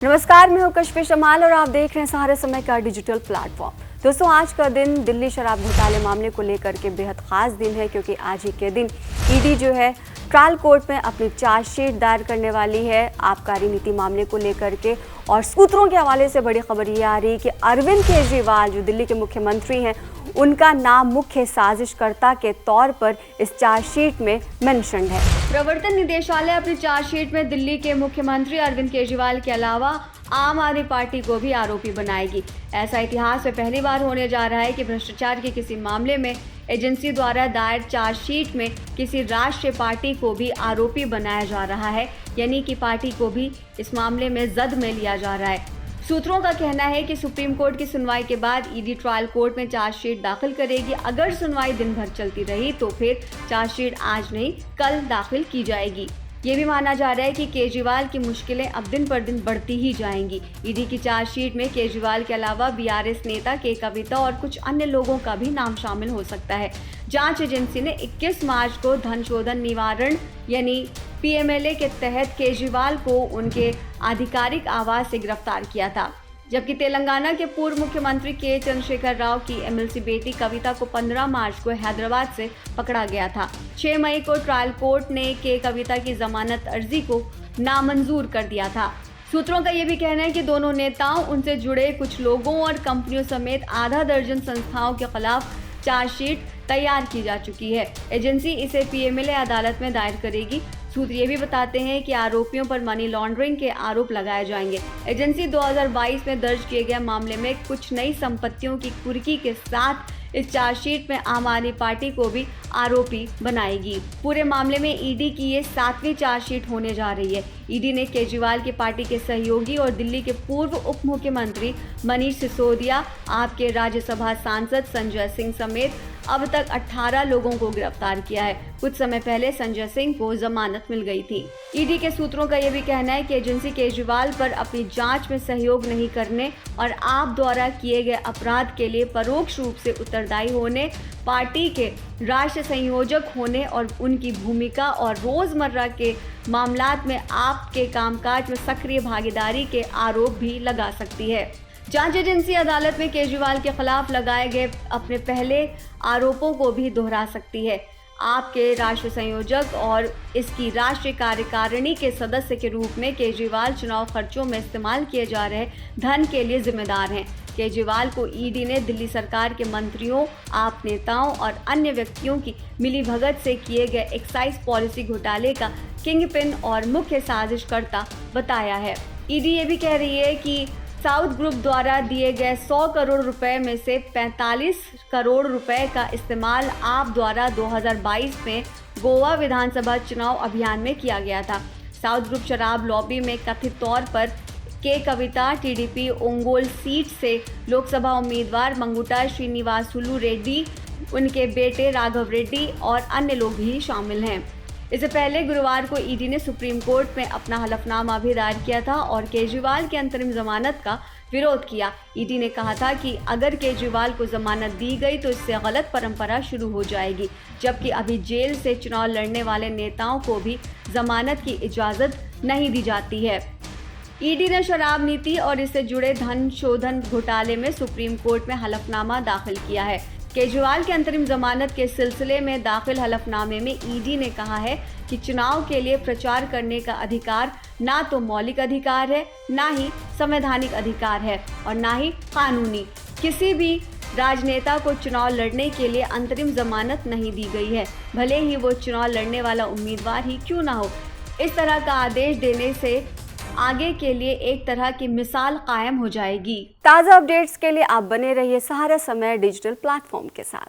नमस्कार, मैं हूं कशिश जमाल और आप देख रहे हैं सहारा समय का डिजिटल प्लेटफॉर्म। दोस्तों, आज का दिन दिल्ली शराब घोटाले मामले को लेकर के बेहद खास दिन है, क्योंकि आज ही के दिन ईडी जो है ट्रायल कोर्ट में अपनी चार्जशीट दायर करने वाली है आबकारी नीति मामले को लेकर के। और सूत्रों के हवाले से बड़ी खबर ये आ रही है कि अरविंद केजरीवाल जो दिल्ली के मुख्यमंत्री हैं, उनका नाम मुख्य साजिशकर्ता के तौर पर इस चार्जशीट में मेंशन है। प्रवर्तन निदेशालय अपनी चार्जशीट में दिल्ली के मुख्यमंत्री अरविंद केजरीवाल के अलावा आम आदमी पार्टी को भी आरोपी बनाएगी। ऐसा इतिहास में पहली बार होने जा रहा है कि भ्रष्टाचार के किसी मामले में एजेंसी द्वारा दायर चार्जशीट में किसी राष्ट्रीय पार्टी को भी आरोपी बनाया जा रहा है, यानी कि पार्टी को भी इस मामले में जद में लिया जा रहा है। सूत्रों का कहना है कि सुप्रीम कोर्ट की सुनवाई के बाद ईडी ट्रायल कोर्ट में चार्जशीट दाखिल करेगी। अगर सुनवाई दिन भर चलती रही तो फिर चार्जशीट आज नहीं कल दाखिल की जाएगी। ये भी माना जा रहा है कि केजरीवाल की मुश्किलें अब दिन पर दिन बढ़ती ही जाएंगी। ईडी की चार्जशीट में केजरीवाल के अलावा बीआरएस नेता के कविता और कुछ अन्य लोगों का भी नाम शामिल हो सकता है। जांच एजेंसी ने 21 मार्च को धन शोधन निवारण यानी पीएमएलए के तहत केजरीवाल को उनके आधिकारिक आवास से गिरफ्तार किया था, जबकि तेलंगाना के पूर्व मुख्यमंत्री के चंद्रशेखर राव की एमएलसी बेटी कविता को 15 मार्च को हैदराबाद से पकड़ा गया था। 6 मई को ट्रायल कोर्ट ने के कविता की जमानत अर्जी को नामंजूर कर दिया था। सूत्रों का ये भी कहना है कि दोनों नेताओं, उनसे जुड़े कुछ लोगों और कंपनियों समेत आधा दर्जन संस्थाओं के खिलाफ चार्जशीट तैयार की जा चुकी है। एजेंसी इसे पीएमएलए अदालत में दायर करेगी। सूत्र ये भी बताते हैं कि आरोपियों पर मनी लॉन्ड्रिंग के आरोप लगाए जाएंगे। एजेंसी 2022 में दर्ज किए गए मामले में कुछ नई संपत्तियों की कुर्की के साथ इस चार्जशीट में आम आदमी पार्टी को भी आरोपी बनाएगी। पूरे मामले में ईडी की ये 7वीं चार्जशीट होने जा रही है। ईडी ने केजरीवाल की पार्टी के सहयोगी और दिल्ली के पूर्व उप मुख्यमंत्री मनीष सिसोदिया, आपके राज्यसभा सांसद संजय सिंह समेत अब तक 18 लोगों को गिरफ्तार किया है। कुछ समय पहले संजय सिंह को जमानत मिल गई थी। ईडी के सूत्रों का यह भी कहना है कि एजेंसी केजरीवाल पर अपनी जांच में सहयोग नहीं करने और आप द्वारा किए गए अपराध के लिए परोक्ष रूप से उत्तरदायी होने, पार्टी के राष्ट्रीय संयोजक होने और उनकी भूमिका और रोजमर्रा के मामलात में आपके कामकाज में सक्रिय भागीदारी के आरोप भी लगा सकती है। जांच एजेंसी अदालत में केजरीवाल के खिलाफ लगाए गए अपने पहले आरोपों को भी दोहरा सकती है। आपके राष्ट्रीय संयोजक और इसकी राष्ट्रीय कार्यकारिणी के सदस्य के रूप में केजरीवाल चुनाव खर्चों में इस्तेमाल किए जा रहे धन के लिए जिम्मेदार हैं। केजरीवाल को ईडी ने दिल्ली सरकार के मंत्रियों, आप नेताओं और अन्य व्यक्तियों की मिलीभगत से किए गए एक्साइज पॉलिसी घोटाले का किंगपिन और मुख्य साजिशकर्ता बताया है। ईडी ये भी कह रही है कि साउथ ग्रुप द्वारा दिए गए 100 करोड़ रुपए में से 45 करोड़ रुपए का इस्तेमाल आप द्वारा 2022 में गोवा विधानसभा चुनाव अभियान में किया गया था। साउथ ग्रुप शराब लॉबी में कथित तौर पर के कविता टीडीपी ओंगोल सीट से लोकसभा उम्मीदवार मंगुटा श्रीनिवासुलु रेड्डी, उनके बेटे राघव रेड्डी और अन्य लोग भी शामिल हैं। इससे पहले गुरुवार को ईडी ने सुप्रीम कोर्ट में अपना हलफनामा भी दायर किया था और केजरीवाल की अंतरिम जमानत का विरोध किया। ईडी ने कहा था कि अगर केजरीवाल को जमानत दी गई तो इससे गलत परंपरा शुरू हो जाएगी, जबकि अभी जेल से चुनाव लड़ने वाले नेताओं को भी जमानत की इजाज़त नहीं दी जाती है। ईडी ने शराब नीति और इससे जुड़े धन शोधन घोटाले में सुप्रीम कोर्ट में हलफनामा दाखिल किया है। केजरीवाल के अंतरिम जमानत के सिलसिले में दाखिल हलफनामे में ईडी ने कहा है कि चुनाव के लिए प्रचार करने का अधिकार ना तो मौलिक अधिकार है, ना ही संवैधानिक अधिकार है और ना ही कानूनी। किसी भी राजनेता को चुनाव लड़ने के लिए अंतरिम जमानत नहीं दी गई है, भले ही वो चुनाव लड़ने वाला उम्मीदवार ही क्यों ना हो। इस तरह का आदेश देने से आगे के लिए एक तरह की मिसाल कायम हो जाएगी। ताज़ा अपडेट्स के लिए आप बने रहिए सहारा समय डिजिटल प्लेटफॉर्म के साथ।